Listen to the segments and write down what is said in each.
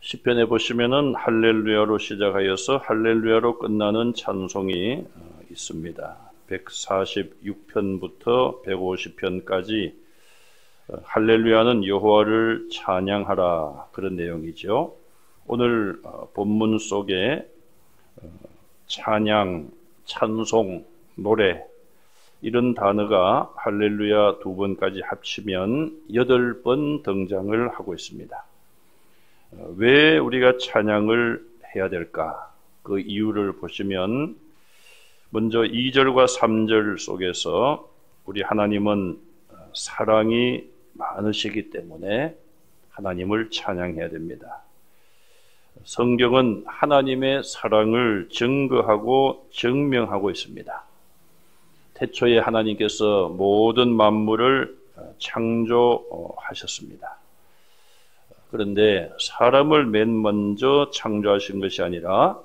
시편에 보시면은 할렐루야로 시작하여서 할렐루야로 끝나는 찬송이 있습니다. 146편부터 150편까지 할렐루야는 여호와를 찬양하라, 그런 내용이죠. 오늘 본문 속에 찬양, 찬송, 노래 이런 단어가 할렐루야 2번까지 합치면 8번 등장을 하고 있습니다. 왜 우리가 찬양을 해야 될까? 그 이유를 보시면 먼저 2절과 3절 속에서 우리 하나님은 사랑이 많으시기 때문에 하나님을 찬양해야 됩니다. 성경은 하나님의 사랑을 증거하고 증명하고 있습니다. 태초에 하나님께서 모든 만물을 창조하셨습니다. 그런데 사람을 맨 먼저 창조하신 것이 아니라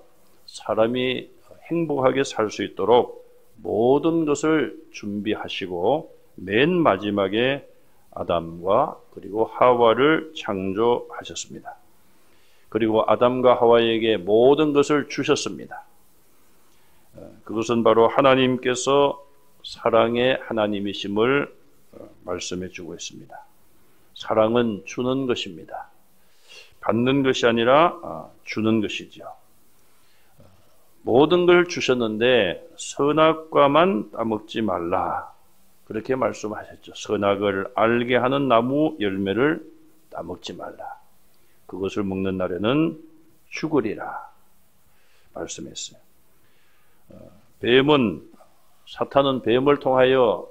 사람이 행복하게 살 수 있도록 모든 것을 준비하시고 맨 마지막에 아담과 그리고 하와를 창조하셨습니다. 그리고 아담과 하와에게 모든 것을 주셨습니다. 그것은 바로 하나님께서 사랑의 하나님이심을 말씀해 주고 있습니다. 사랑은 주는 것입니다. 받는 것이 아니라 주는 것이죠. 모든 걸 주셨는데 선악과만 따먹지 말라, 그렇게 말씀하셨죠. 선악을 알게 하는 나무 열매를 따먹지 말라. 그것을 먹는 날에는 죽으리라 말씀했어요. 사탄은 뱀을 통하여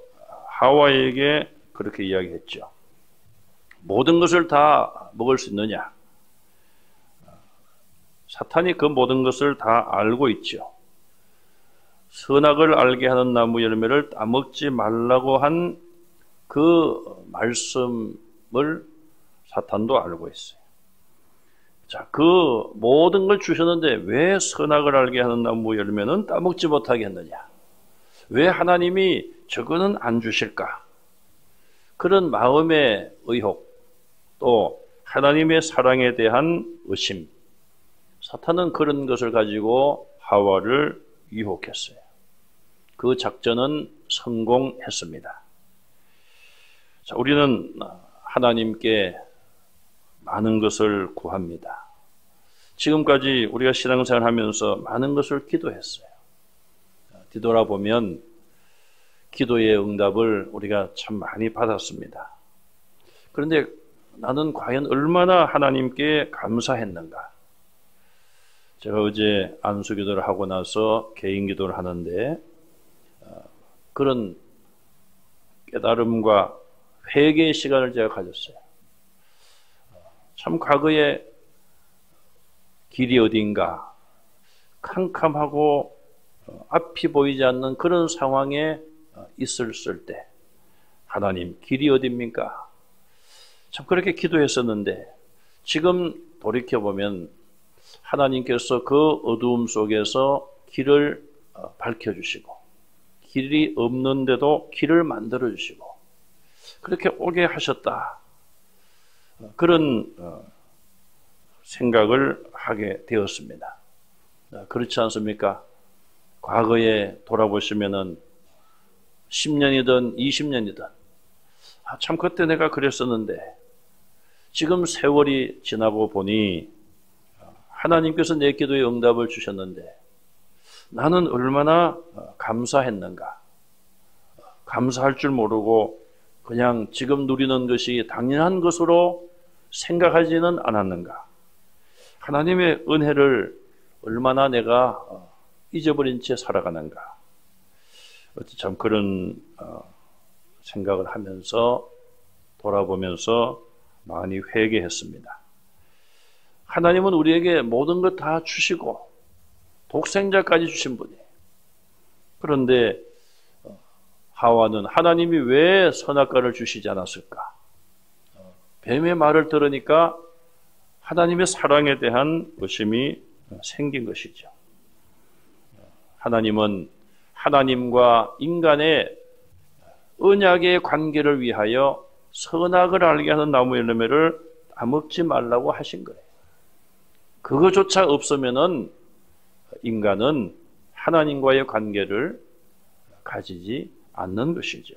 하와에게 그렇게 이야기했죠. 모든 것을 다 먹을 수 있느냐? 사탄이 그 모든 것을 다 알고 있죠. 선악을 알게 하는 나무 열매를 따먹지 말라고 한 그 말씀을 사탄도 알고 있어요. 자, 그 모든 걸 주셨는데 왜 선악을 알게 하는 나무 열매는 따먹지 못하게 했느냐? 왜 하나님이 저거는 안 주실까? 그런 마음의 의혹, 또 하나님의 사랑에 대한 의심, 사탄은 그런 것을 가지고 하와를 유혹했어요. 그 작전은 성공했습니다. 자, 우리는 하나님께 많은 것을 구합니다. 지금까지 우리가 신앙생활 하면서 많은 것을 기도했어요. 뒤돌아보면 기도의 응답을 우리가 참 많이 받았습니다. 그런데 나는 과연 얼마나 하나님께 감사했는가? 제가 어제 안수기도를 하고 나서 개인기도를 하는데 그런 깨달음과 회개의 시간을 제가 가졌어요. 참 과거에 길이 어딘가 캄캄하고 앞이 보이지 않는 그런 상황에 있었을 때 하나님, 길이 어딥니까? 참 그렇게 기도했었는데 지금 돌이켜보면 하나님께서 그 어두움 속에서 길을 밝혀주시고 길이 없는데도 길을 만들어주시고 그렇게 오게 하셨다. 그런 생각을 하게 되었습니다. 그렇지 않습니까? 과거에 돌아보시면은 10년이든 20년이든 참 그때 내가 그랬었는데 지금 세월이 지나고 보니 하나님께서 내 기도에 응답을 주셨는데 나는 얼마나 감사했는가. 감사할 줄 모르고 그냥 지금 누리는 것이 당연한 것으로 생각하지는 않았는가. 하나님의 은혜를 얼마나 내가 잊어버린 채 살아가는가. 참 그런 생각을 하면서 돌아보면서 많이 회개했습니다. 하나님은 우리에게 모든 것 다 주시고 독생자까지 주신 분이에요. 그런데 하와는 하나님이 왜 선악과를 주시지 않았을까? 뱀의 말을 들으니까 하나님의 사랑에 대한 의심이 생긴 것이죠. 하나님은 하나님과 인간의 언약의 관계를 위하여 선악을 알게 하는 나무 열매를 따먹지 말라고 하신 거예요. 그거조차 없으면은 인간은 하나님과의 관계를 가지지 않는 것이죠.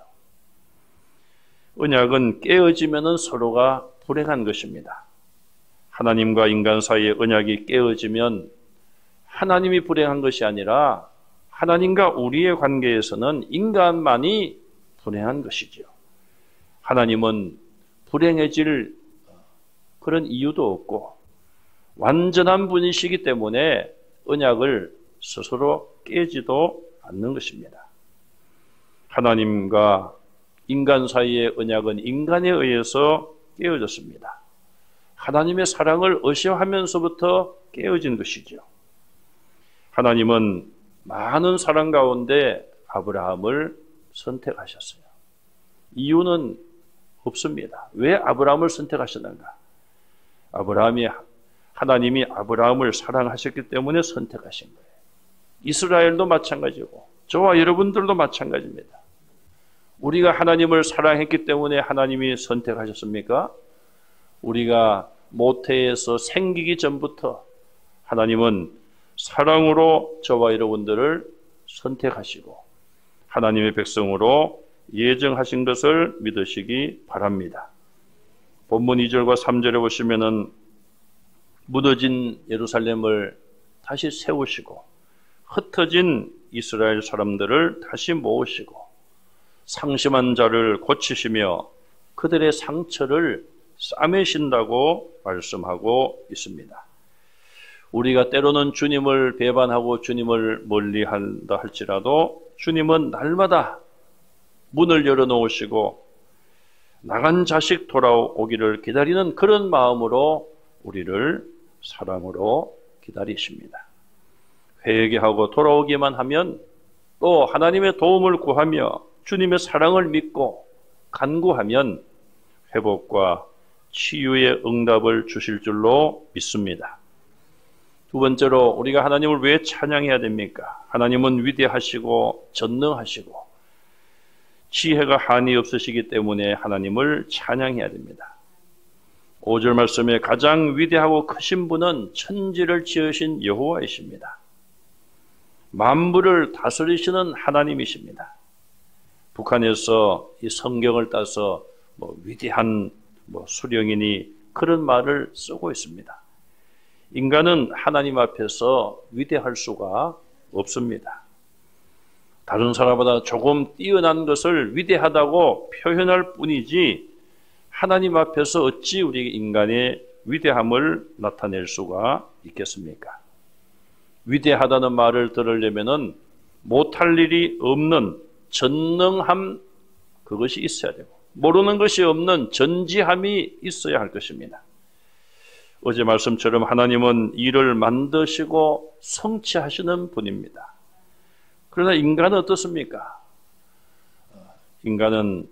언약은 깨어지면은 서로가 불행한 것입니다. 하나님과 인간 사이의 언약이 깨어지면 하나님이 불행한 것이 아니라 하나님과 우리의 관계에서는 인간만이 불행한 것이죠. 하나님은 불행해질 그런 이유도 없고 완전한 분이시기 때문에 언약을 스스로 깨지도 않는 것입니다. 하나님과 인간 사이의 언약은 인간에 의해서 깨어졌습니다. 하나님의 사랑을 의식하면서부터 깨어진 것이죠. 하나님은 많은 사랑 가운데 아브라함을 선택하셨어요. 이유는 없습니다. 왜 아브라함을 선택하셨는가? 하나님이 아브라함을 사랑하셨기 때문에 선택하신 거예요. 이스라엘도 마찬가지고 저와 여러분들도 마찬가지입니다. 우리가 하나님을 사랑했기 때문에 하나님이 선택하셨습니까? 우리가 모태에서 생기기 전부터 하나님은 사랑으로 저와 여러분들을 선택하시고 하나님의 백성으로 예정하신 것을 믿으시기 바랍니다. 본문 2절과 3절에 보시면은 무너진 예루살렘을 다시 세우시고 흩어진 이스라엘 사람들을 다시 모으시고 상심한 자를 고치시며 그들의 상처를 싸매신다고 말씀하고 있습니다. 우리가 때로는 주님을 배반하고 주님을 멀리한다 할지라도 주님은 날마다 문을 열어놓으시고 나간 자식 돌아오기를 기다리는 그런 마음으로 우리를 사랑으로 기다리십니다. 회개하고 돌아오기만 하면 또 하나님의 도움을 구하며 주님의 사랑을 믿고 간구하면 회복과 치유의 응답을 주실 줄로 믿습니다. 두 번째로 우리가 하나님을 왜 찬양해야 됩니까? 하나님은 위대하시고 전능하시고 지혜가 한이 없으시기 때문에 하나님을 찬양해야 됩니다. 5절 말씀에 가장 위대하고 크신 분은 천지를 지으신 여호와이십니다. 만물을 다스리시는 하나님이십니다. 북한에서 이 성경을 따서 위대한 수령이니 그런 말을 쓰고 있습니다. 인간은 하나님 앞에서 위대할 수가 없습니다. 다른 사람보다 조금 뛰어난 것을 위대하다고 표현할 뿐이지 하나님 앞에서 어찌 우리 인간의 위대함을 나타낼 수가 있겠습니까? 위대하다는 말을 들으려면은 못할 일이 없는 전능함, 그것이 있어야 되고 모르는 것이 없는 전지함이 있어야 할 것입니다. 어제 말씀처럼 하나님은 일을 만드시고 성취하시는 분입니다. 그러나 인간은 어떻습니까? 인간은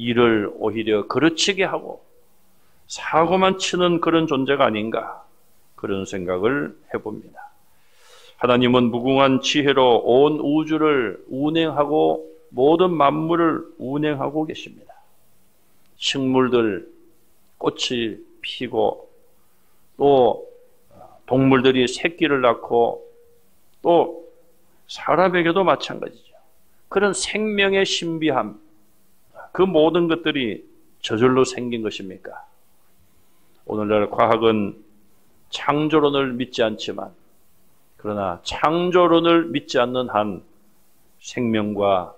일을 오히려 그르치게 하고 사고만 치는 그런 존재가 아닌가, 그런 생각을 해봅니다. 하나님은 무궁한 지혜로 온 우주를 운행하고 모든 만물을 운행하고 계십니다. 식물들, 꽃이 피고 또 동물들이 새끼를 낳고 또 사람에게도 마찬가지죠. 그런 생명의 신비함, 그 모든 것들이 저절로 생긴 것입니까? 오늘날 과학은 창조론을 믿지 않지만 그러나 창조론을 믿지 않는 한 생명과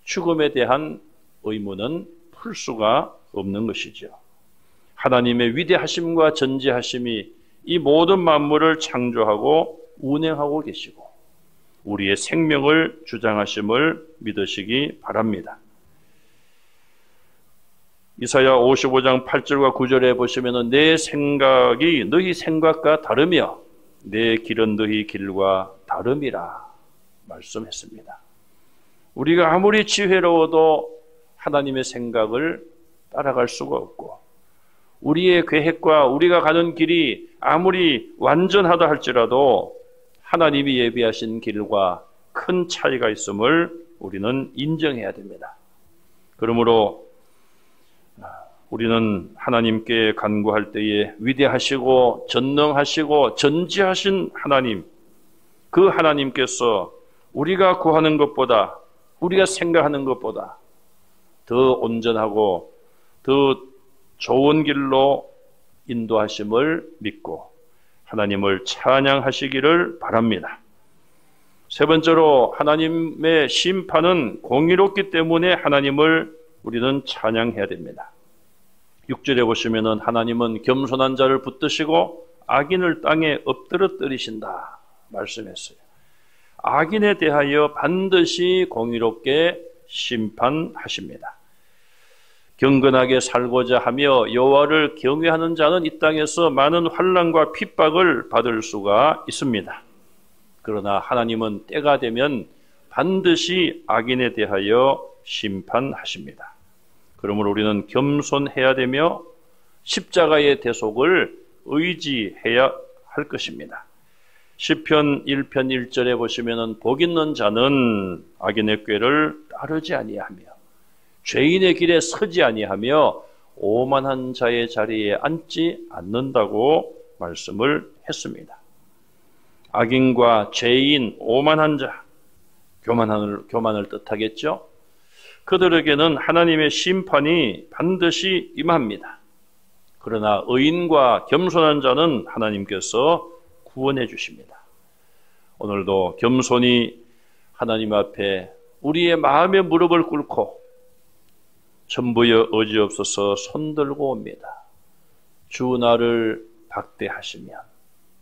죽음에 대한 의문은 풀 수가 없는 것이죠. 하나님의 위대하심과 전지하심이 이 모든 만물을 창조하고 운행하고 계시고 우리의 생명을 주장하심을 믿으시기 바랍니다. 이사야 55장 8절과 9절에 보시면 내 생각이 너희 생각과 다르며 내 길은 너희 길과 다름이라 말씀했습니다. 우리가 아무리 지혜로워도 하나님의 생각을 따라갈 수가 없고 우리의 계획과 우리가 가는 길이 아무리 완전하다 할지라도 하나님이 예비하신 길과 큰 차이가 있음을 우리는 인정해야 됩니다. 그러므로 우리는 하나님께 간구할 때에 위대하시고 전능하시고 전지하신 하나님, 그 하나님께서 우리가 구하는 것보다, 우리가 생각하는 것보다 더 온전하고 더 좋은 길로 인도하심을 믿고 하나님을 찬양하시기를 바랍니다. 세 번째로, 하나님의 심판은 공의롭기 때문에 하나님을 우리는 찬양해야 됩니다. 6절에 보시면은 하나님은 겸손한 자를 붙드시고 악인을 땅에 엎드러뜨리신다 말씀했어요. 악인에 대하여 반드시 공의롭게 심판하십니다. 경건하게 살고자 하며 여호와를 경외하는 자는 이 땅에서 많은 환난과 핍박을 받을 수가 있습니다. 그러나 하나님은 때가 되면 반드시 악인에 대하여 심판하십니다. 그러므로 우리는 겸손해야 되며 십자가의 대속을 의지해야 할 것입니다. 시편 1편 1절에 보시면은 복 있는 자는 악인의 꾀를 따르지 아니하며 죄인의 길에 서지 아니하며 오만한 자의 자리에 앉지 않는다고 말씀을 했습니다. 악인과 죄인, 오만한 자, 교만을 뜻하겠죠. 그들에게는 하나님의 심판이 반드시 임합니다. 그러나 의인과 겸손한 자는 하나님께서 구원해 주십니다. 오늘도 겸손히 하나님 앞에 우리의 마음의 무릎을 꿇고 전부여 어지없어서 손들고 옵니다. 주 나를 박대하시면,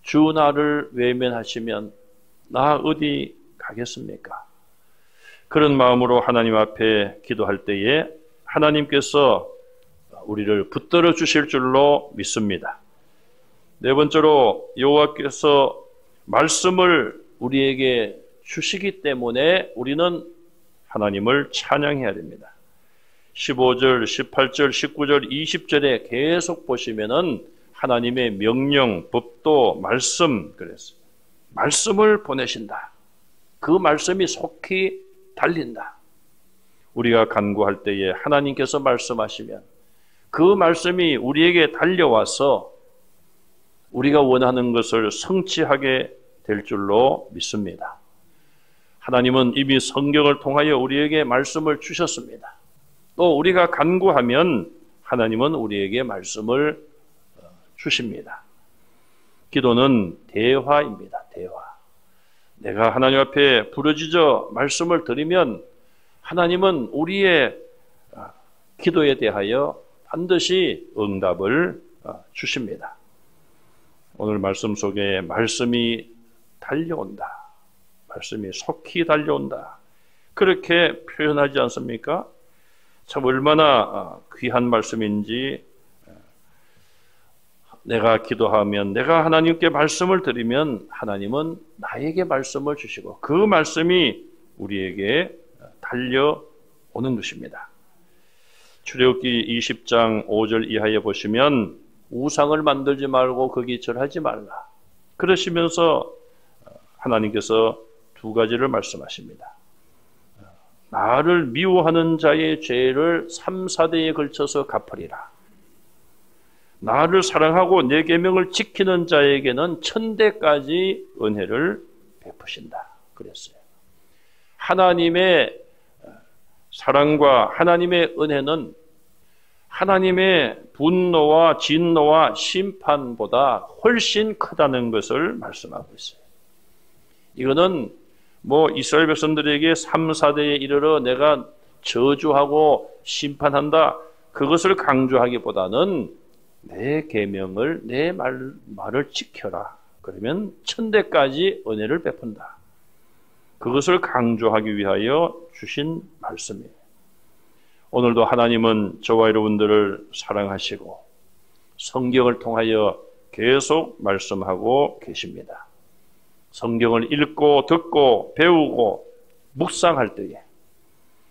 주 나를 외면하시면 나 어디 가겠습니까? 그런 마음으로 하나님 앞에 기도할 때에 하나님께서 우리를 붙들어 주실 줄로 믿습니다. 네 번째로, 여호와께서 말씀을 우리에게 주시기 때문에 우리는 하나님을 찬양해야 됩니다. 15절, 18절, 19절, 20절에 계속 보시면은 하나님의 명령, 법도, 말씀, 그랬어요. 말씀을 보내신다. 그 말씀이 속히 달린다. 우리가 간구할 때에 하나님께서 말씀하시면 그 말씀이 우리에게 달려와서 우리가 원하는 것을 성취하게 될 줄로 믿습니다. 하나님은 이미 성경을 통하여 우리에게 말씀을 주셨습니다. 또 우리가 간구하면 하나님은 우리에게 말씀을 주십니다. 기도는 대화입니다. 대화. 내가 하나님 앞에 부르짖어 말씀을 드리면 하나님은 우리의 기도에 대하여 반드시 응답을 주십니다. 오늘 말씀 속에 말씀이 달려온다. 말씀이 속히 달려온다. 그렇게 표현하지 않습니까? 참 얼마나 귀한 말씀인지, 내가 기도하면, 내가 하나님께 말씀을 드리면 하나님은 나에게 말씀을 주시고 그 말씀이 우리에게 달려오는 것입니다. 출애굽기 20장 5절 이하에 보시면 우상을 만들지 말고 거기 절하지 말라. 그러시면서 하나님께서 두 가지를 말씀하십니다. 나를 미워하는 자의 죄를 3, 4대에 걸쳐서 갚으리라. 나를 사랑하고 내 계명을 지키는 자에게는 1000대까지 은혜를 베푸신다. 그랬어요. 하나님의 사랑과 하나님의 은혜는 하나님의 분노와 진노와 심판보다 훨씬 크다는 것을 말씀하고 있어요. 이거는 이스라엘 백성들에게 3, 4대에 이르러 내가 저주하고 심판한다, 그것을 강조하기보다는 내 계명을, 내 말을 지켜라. 그러면 1000대까지 은혜를 베푼다. 그것을 강조하기 위하여 주신 말씀이에요. 오늘도 하나님은 저와 여러분들을 사랑하시고 성경을 통하여 계속 말씀하고 계십니다. 성경을 읽고 듣고 배우고 묵상할 때에,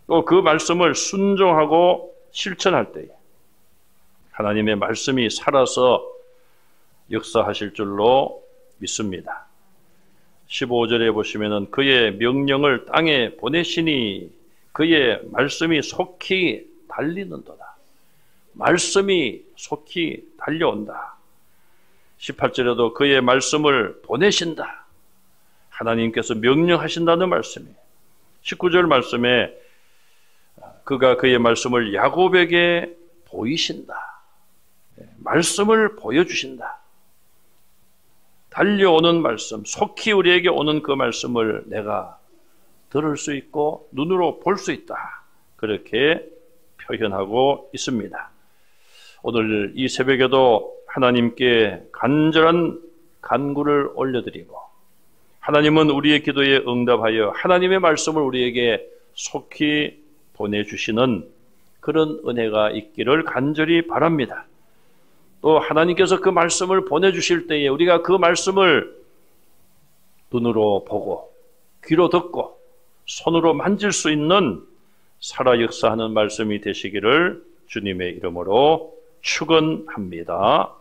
또 그 말씀을 순종하고 실천할 때에 하나님의 말씀이 살아서 역사하실 줄로 믿습니다. 15절에 보시면은 그의 명령을 땅에 보내시니 그의 말씀이 속히 달리는도다. 말씀이 속히 달려온다. 18절에도 그의 말씀을 보내신다. 하나님께서 명령하신다는 말씀이에요. 19절 말씀에 그가 그의 말씀을 야곱에게 보이신다. 말씀을 보여주신다. 달려오는 말씀, 속히 우리에게 오는 그 말씀을 내가 들을 수 있고 눈으로 볼 수 있다. 그렇게 표현하고 있습니다. 오늘 이 새벽에도 하나님께 간절한 간구를 올려드리고 하나님은 우리의 기도에 응답하여 하나님의 말씀을 우리에게 속히 보내주시는 그런 은혜가 있기를 간절히 바랍니다. 또 하나님께서 그 말씀을 보내주실 때에 우리가 그 말씀을 눈으로 보고 귀로 듣고 손으로 만질 수 있는 살아 역사하는 말씀이 되시기를 주님의 이름으로 축원합니다.